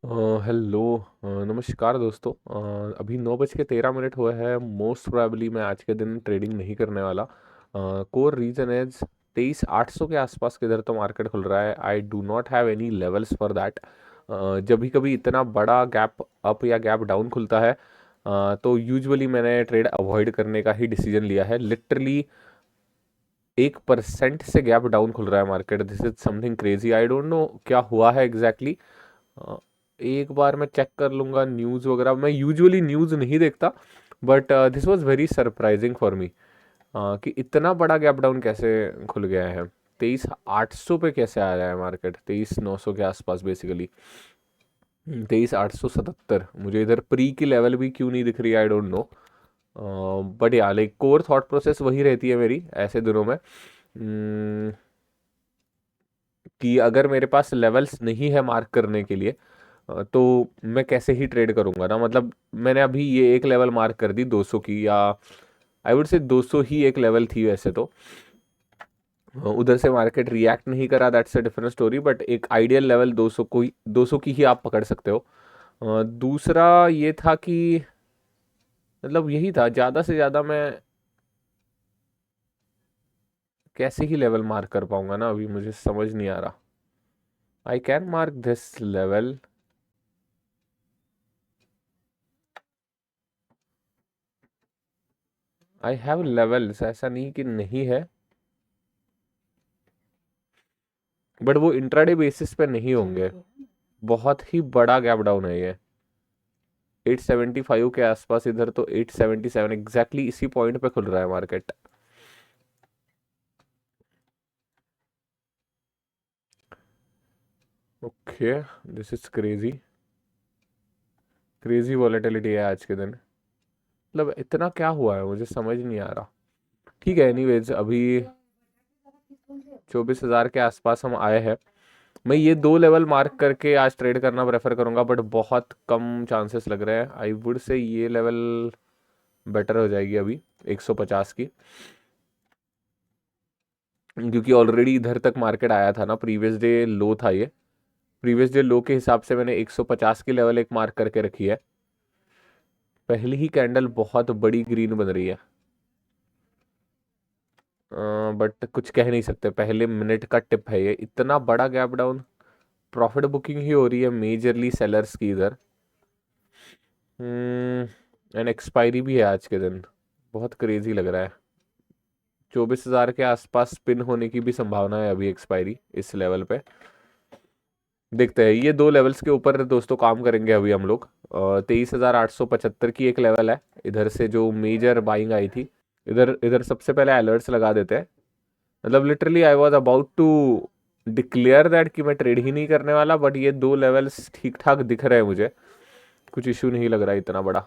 Hello. नमस्कार दोस्तों। अभी 9:13 हुए हैं। मोस्ट प्रोबेबली मैं आज के दिन ट्रेडिंग नहीं करने वाला। कोर रीजन इज 23,800 के आसपास किधर तो मार्केट खुल रहा है। I do not have any levels for that. जब भी कभी इतना बड़ा गैप अप या गैप डाउन खुलता है तो यूजुअली मैंने ट्रेड अवॉइड करने का ही डिसीजन लिया है। लिटरली 1% से गैप डाउन खुल रहा है market. This is something crazy. I don't know क्या हुआ है एग्जैक्टली exactly। एक बार मैं चेक कर लूँगा न्यूज़ वगैरह। मैं यूजुअली न्यूज़ नहीं देखता, but this was very surprising for me कि इतना बड़ा गैप डाउन कैसे खुल गया है। 23,800 पे कैसे आ रहा है मार्केट, 23,900 के आसपास बेसिकली। 23,877 मुझे इधर प्री की लेवल भी क्यों नहीं दिख रही, आई डोंट नो। बट या लाइक कोर थॉट प्रोसेस वही रहती है मेरी ऐसे दिनों में। कि अगर मेरे पास लेवल्स नहीं है मार्क करने के लिए तो मैं कैसे ही ट्रेड करूंगा ना। मतलब मैंने अभी ये एक लेवल मार्क कर दी 200 की, या आई वुड से 200 ही एक लेवल थी वैसे तो। उधर से मार्केट रिएक्ट नहीं करा, that's a different story. But एक आइडियल लेवल 200 को 200 की ही आप पकड़ सकते हो। दूसरा ये था कि मतलब यही था, ज़्यादा से ज़्यादा मैं कैसे ही लेवल मार्क कर पाऊंगा ना, अभी मुझे समझ नहीं आ रहा। I can mark this level. I have levels, ऐसा नहीं कि नहीं है, बट वो इंट्राडे बेसिस पे नहीं होंगे। बहुत ही बड़ा गैप डाउन है ये। 875 के आसपास, इधर तो 877 एग्जैक्टली इसी पॉइंट पे खुल रहा है market. Okay, this is crazy. Crazy volatility है आज के दिन। मतलब इतना क्या हुआ है मुझे समझ नहीं आ रहा। ठीक है, एनीवेज अभी 24,000 के आसपास हम आए हैं। मैं ये दो लेवल मार्क करके आज ट्रेड करना प्रेफर करूंगा, बट बहुत कम चांसेस लग रहे हैं। आई वुड से ये लेवल बेटर हो जाएगी अभी 150 की, क्योंकि ऑलरेडी इधर तक मार्केट आया था ना। प्रीवियस डे लो था ये। प्रीवियस डे लो के हिसाब से मैंने 150 की लेवल एक मार्क करके रखी है। पहली ही कैंडल बहुत बड़ी ग्रीन बन रही है, बट कुछ कह नहीं सकते। पहले मिनट का टिप है ये, इतना बड़ा गैप डाउन। प्रॉफिट बुकिंग ही हो रही है मेजरली सेलर्स की इधर। एंड एक्सपायरी भी है आज के दिन। बहुत क्रेजी लग रहा है। 24,000 के आसपास स्पिन होने की भी संभावना है अभी एक्सपायरी इस लेवल पे। देखते हैं, ये दो लेवल्स के ऊपर दोस्तों काम करेंगे अभी हम लोग। 23,875 की एक लेवल है इधर से जो मेजर बाइंग आई थी। इधर इधर सबसे पहले अलर्ट्स लगा देते हैं। मतलब literally I was about to declare that कि मैं ट्रेड ही नहीं करने वाला, बट ये दो लेवल्स ठीक ठाक दिख रहे हैं मुझे। कुछ इशू नहीं लग रहा है इतना बड़ा।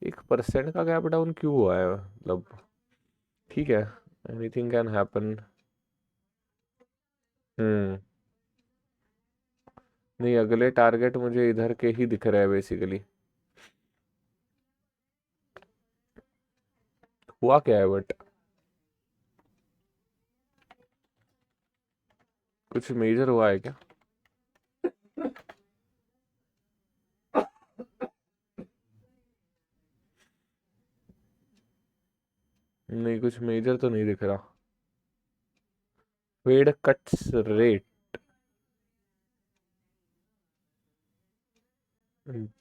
1% का गैप डाउन क्यों हुआ है मतलब। ठीक है, एनीथिंग कैन हैपन। हम्म। नहीं, अगले टारगेट मुझे इधर के ही दिख रहे हैं बेसिकली। हुआ क्या है बट, कुछ मेजर हुआ है क्या? नहीं, कुछ मेजर तो नहीं दिख रहा। फेड कट्स रेट,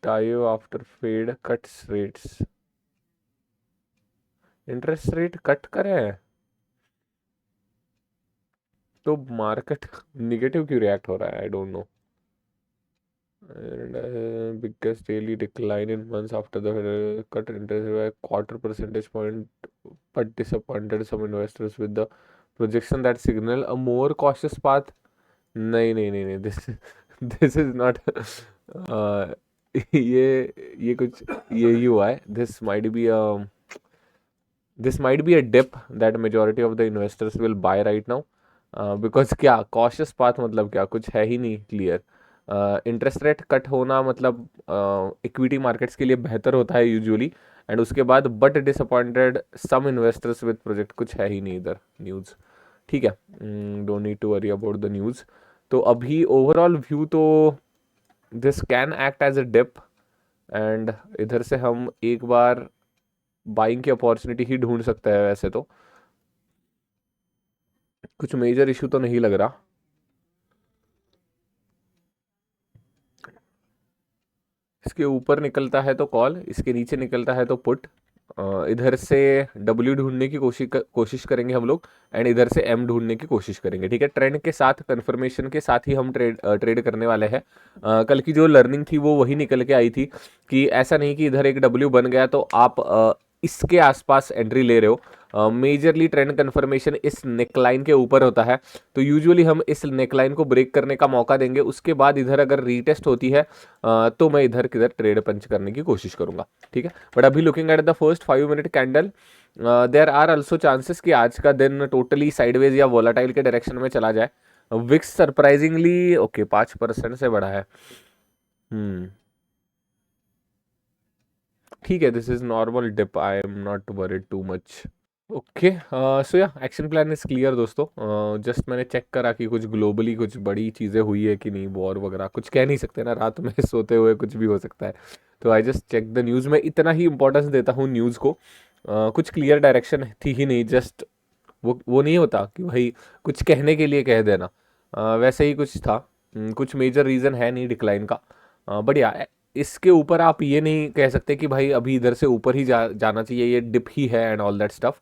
डायो after Fed cuts rates. Interest rate cut करे हैं तो मार्केट निगेटिव क्यों रिएक्ट हो रहा है, I don't know. And biggest daily decline in months after the cut interest by a quarter percentage point, but disappointed some investors with the projection that signal a more cautious path. नहीं नहीं नहीं नहीं, this is not. ये कुछ ये ही हुआ है। This might be a dip that majority of the investors will buy right now. Because क्या कॉशियस पाथ मतलब क्या, कुछ है ही नहीं क्लियर। इंटरेस्ट रेट कट होना मतलब इक्विटी मार्केट्स के लिए बेहतर होता है यूजुअली। एंड उसके बाद but disappointed some investors with project, कुछ है ही नहीं इधर न्यूज़। ठीक है, don't need to worry about the news. तो अभी ओवरऑल व्यू तो this can act as a dip, and इधर से हम एक बार बाइंग की अपॉर्चुनिटी ही ढूंढ सकते हैं। वैसे तो कुछ मेजर इशू तो नहीं लग रहा। इसके ऊपर निकलता है तो कॉल, इसके नीचे निकलता है तो पुट। इधर से डब्ल्यू ढूंढने की कोशिश करेंगे हम लोग, एंड इधर से एम ढूंढने की कोशिश करेंगे। ठीक है, ट्रेंड के साथ, कंफर्मेशन के साथ ही हम ट्रेड करने वाले हैं। कल की जो लर्निंग थी वो वही निकल के आई थी कि ऐसा नहीं कि इधर एक डब्ल्यू बन गया तो आप इसके आसपास एंट्री ले रहे हो। मेजरली ट्रेंड कंफर्मेशन इस नेकलाइन के ऊपर होता है, तो यूजुअली हम इस नेकलाइन को ब्रेक करने का मौका देंगे। उसके बाद इधर अगर रीटेस्ट होती है तो मैं इधर किधर ट्रेड पंच करने की कोशिश करूंगा। ठीक है, बट अभी looking at the first 5 minute candle, there are also chances कि आज का दिन टोटली साइडवेज या वोलाटाइल के डायरेक्शन में चला जाए। विक्स सरप्राइजिंगली ओके 5% से बढ़ा है। ठीक है, this is normal dip, I am not worried too much. Okay, so yeah action plan is clear दोस्तों। जस्ट मैंने चेक करा कि कुछ ग्लोबली कुछ बड़ी चीज़ें हुई है कि नहीं, वॉर वगैरह कुछ कह नहीं सकते ना, रात में सोते हुए कुछ भी हो सकता है। तो I just check the news. में इतना ही इंपॉर्टेंस देता हूँ न्यूज़ को। कुछ क्लियर डायरेक्शन थी ही नहीं, जस्ट वो नहीं होता कि भाई कुछ कहने के लिए कह देना, वैसे ही कुछ था। कुछ मेजर रीज़न है नहीं डिक्लाइन का, बट या इसके ऊपर आप ये नहीं कह सकते कि भाई अभी इधर से ऊपर ही जाना चाहिए, ये डिप ही है and all that stuff.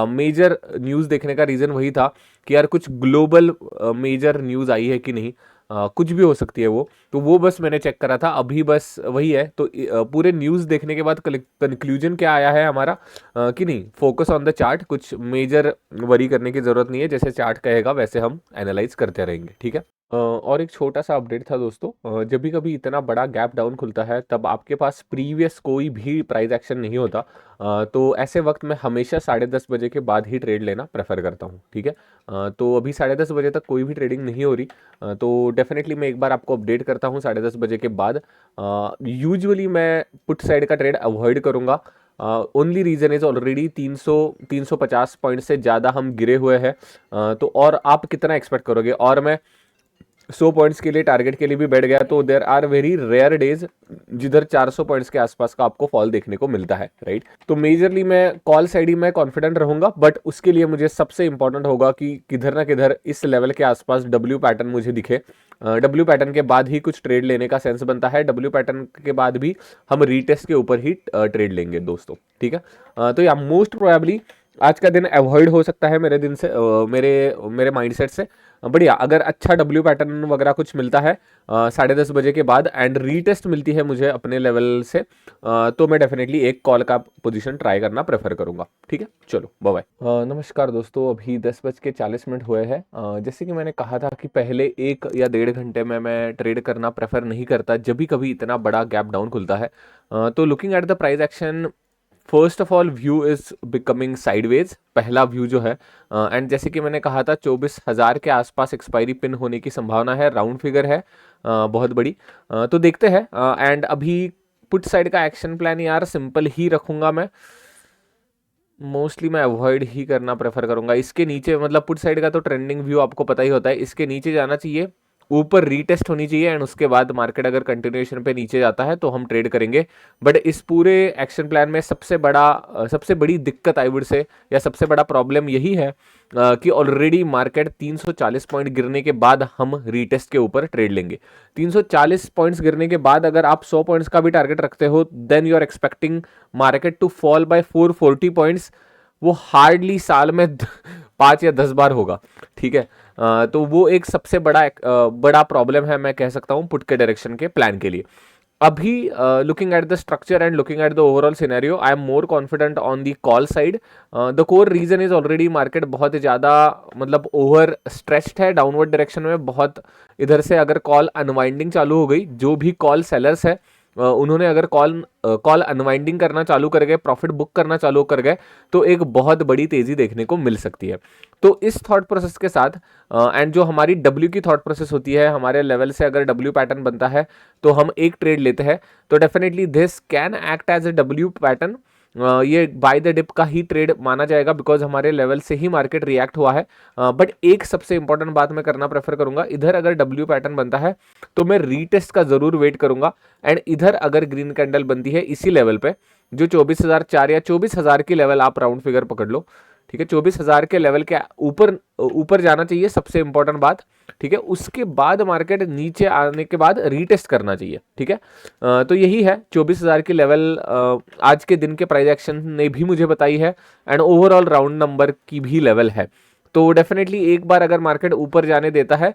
Major news देखने का रीज़न वही था कि यार कुछ ग्लोबल मेजर न्यूज़ आई है कि नहीं, कुछ भी हो सकती है वो, तो वो बस मैंने चेक करा था अभी, बस वही है। तो पूरे न्यूज़ देखने के बाद कंक्लूजन क्या आया है हमारा, कि नहीं, फोकस ऑन द चार्ट, कुछ मेजर वरी करने की ज़रूरत नहीं है, जैसे चार्ट कहेगा वैसे हम एनालाइज करते रहेंगे। ठीक है, और एक छोटा सा अपडेट था दोस्तों, जब भी कभी इतना बड़ा गैप डाउन खुलता है तब आपके पास प्रीवियस कोई भी प्राइस एक्शन नहीं होता। तो ऐसे वक्त मैं हमेशा 10:30 बजे के बाद ही ट्रेड लेना प्रेफर करता हूँ। ठीक है, तो अभी 10:30 बजे तक कोई भी ट्रेडिंग नहीं हो रही, तो डेफिनेटली मैं एक बार आपको अपडेट करता हूँ 10:30 बजे के बाद। यूजुअली मैं पुट साइड का ट्रेड अवॉइड करूँगा। Only reason is already 350 point से ज़्यादा हम गिरे हुए हैं। तो और आप कितना एक्सपेक्ट करोगे, और मैं 100 पॉइंट्स के लिए टारगेट के लिए भी बैठ गया तो there are very rare days जिधर 400 पॉइंट्स के आसपास का आपको फॉल देखने को मिलता है, राइट। तो मेजरली मैं कॉल साइड ही मैं कॉन्फिडेंट रहूंगा, बट उसके लिए मुझे सबसे इंपॉर्टेंट होगा कि किधर ना किधर इस लेवल के आसपास डब्ल्यू पैटर्न मुझे दिखे। डब्ल्यू पैटर्न के बाद ही कुछ ट्रेड लेने का सेंस बनता है, डब्ल्यू पैटर्न के बाद भी हम रीटेस्ट के ऊपर ही ट्रेड लेंगे दोस्तों। ठीक है, तो या मोस्ट प्रोबेबली आज का दिन अवॉइड हो सकता है मेरे दिन से, मेरे मेरे माइंडसेट से। बढ़िया, अगर अच्छा डब्ल्यू पैटर्न वगैरह कुछ मिलता है 10:30 बजे के बाद एंड रीटेस्ट मिलती है मुझे अपने लेवल से, तो मैं डेफिनेटली एक कॉल का पोजीशन ट्राई करना प्रेफर करूंगा। ठीक है, चलो बाय बाय। नमस्कार दोस्तों, अभी 10:40 हुए हैं। जैसे कि मैंने कहा था कि पहले 1 या 1.5 घंटे में मैं ट्रेड करना प्रेफर नहीं करता जब भी कभी इतना बड़ा गैप डाउन खुलता है। तो looking at the price action, first of all view is becoming sideways, पहला व्यू जो है। एंड जैसे कि मैंने कहा था 24,000 के आसपास एक्सपायरी पिन होने की संभावना है, राउंड फिगर है बहुत बड़ी। तो देखते हैं। एंड अभी पुट साइड का एक्शन प्लान यार सिंपल ही रखूंगा मैं, मोस्टली मैं अवॉइड ही करना प्रेफर करूंगा। इसके नीचे मतलब पुट साइड का तो ट्रेंडिंग व्यू आपको पता ही होता है, इसके नीचे जाना चाहिए, ऊपर रीटेस्ट होनी चाहिए, एंड उसके बाद मार्केट अगर कंटिन्यूएशन पे नीचे जाता है तो हम ट्रेड करेंगे। बट इस पूरे एक्शन प्लान में सबसे बड़ी दिक्कत आई वुड से, या सबसे बड़ा प्रॉब्लम यही है कि ऑलरेडी मार्केट 340 पॉइंट गिरने के बाद हम रीटेस्ट के ऊपर ट्रेड लेंगे। 340 पॉइंट्स गिरने के बाद अगर आप 100 पॉइंट्स का भी टारगेट रखते हो, then you are expecting market to fall by 440 points. वो हार्डली साल में 5 या 10 बार होगा। ठीक है, तो वो एक सबसे बड़ा प्रॉब्लम है, मैं कह सकता हूँ पुट के डायरेक्शन के प्लान के लिए। अभी looking at the structure and looking at the overall scenario, I am more confident on the call side. The core reason is already market बहुत ज़्यादा मतलब ओवर स्ट्रेच्ड है डाउनवर्ड डायरेक्शन में बहुत। इधर से अगर कॉल अनवाइंडिंग चालू हो गई, जो भी कॉल सेलर्स है उन्होंने अगर कॉल अनवाइंडिंग करना चालू कर गए, प्रॉफिट बुक करना चालू कर गए, तो एक बहुत बड़ी तेजी देखने को मिल सकती है। तो इस थॉट प्रोसेस के साथ एंड जो हमारी डब्ल्यू की थॉट प्रोसेस होती है, हमारे लेवल से अगर डब्ल्यू पैटर्न बनता है तो हम एक ट्रेड लेते हैं, तो definitely this can act as a W pattern. ये बाय द डिप का ही ट्रेड माना जाएगा बिकॉज हमारे लेवल से ही मार्केट रिएक्ट हुआ है। बट एक सबसे इंपॉर्टेंट बात मैं करना प्रेफर करूंगा, इधर अगर डब्ल्यू पैटर्न बनता है तो मैं रीटेस्ट का जरूर वेट करूंगा। एंड इधर अगर ग्रीन कैंडल बनती है इसी लेवल पे, जो 24,004 या 24,000 की लेवल आप राउंड फिगर पकड़ लो, ठीक है, 24,000 के लेवल के ऊपर ऊपर जाना चाहिए, सबसे इंपॉर्टेंट बात, ठीक है। उसके बाद मार्केट नीचे आने के बाद रीटेस्ट करना चाहिए, ठीक है। तो यही है 24,000 की लेवल आज के दिन के प्राइस एक्शन ने भी मुझे बताई है, एंड ओवरऑल राउंड नंबर की भी लेवल है। तो डेफिनेटली एक बार अगर मार्केट ऊपर जाने देता है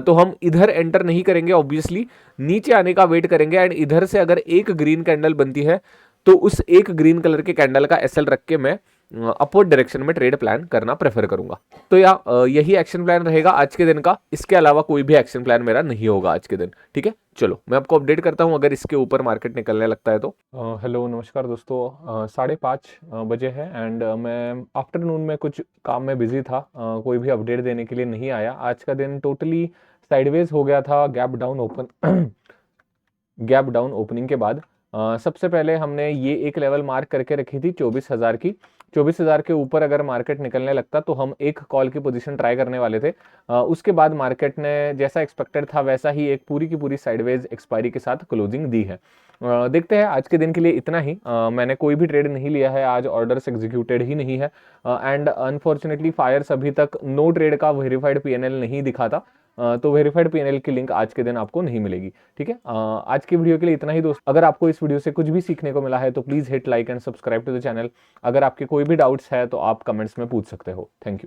तो हम इधर एंटर नहीं करेंगे, ऑब्वियसली नीचे आने का वेट करेंगे। एंड इधर से अगर एक ग्रीन कैंडल बनती है तो उस एक ग्रीन कलर के कैंडल का एसएल रख के मैं अपवर्ड डायरेक्शन में ट्रेड प्लान करना प्रेफर करूंगा। तो यही एक्शन प्लान रहेगा आज के दिन का, इसके अलावा कोई भी एक्शन प्लान मेरा नहीं होगा आज के दिन, ठीक है। चलो मैं आपको अपडेट करता हूं अगर इसके ऊपर मार्केट निकलने लगता है तो। हेलो नमस्कार दोस्तों, 5:30 बजे है एंड मैं आफ्टरनून में कुछ काम में बिजी था, कोई भी अपडेट देने के लिए नहीं आया। आज का दिन टोटली साइडवेज हो गया था गैप डाउन ओपनिंग के बाद। सबसे पहले हमने ये एक लेवल मार्क करके रखी थी 24,000 की। 24,000 के ऊपर अगर मार्केट निकलने लगता तो हम एक कॉल की पोजीशन ट्राई करने वाले थे। उसके बाद मार्केट ने जैसा एक्सपेक्टेड था वैसा ही एक पूरी की पूरी साइडवेज एक्सपायरी के साथ क्लोजिंग दी है। देखते हैं, आज के दिन के लिए इतना ही। मैंने कोई भी ट्रेड नहीं लिया है आज, ऑर्डर्स एग्जीक्यूटेड ही नहीं है एंड अनफॉर्चुनेटली फायर्स अभी तक नो ट्रेड का वेरीफाइड पीएनएल नहीं दिखाता। तो वेरीफाइड पीएनएल की लिंक आज के दिन आपको नहीं मिलेगी, ठीक है। आज की वीडियो के लिए इतना ही दोस्त। अगर आपको इस वीडियो से कुछ भी सीखने को मिला है तो please hit like and subscribe to the channel. अगर आपके कोई भी डाउट्स है तो आप कमेंट्स में पूछ सकते हो। Thank you.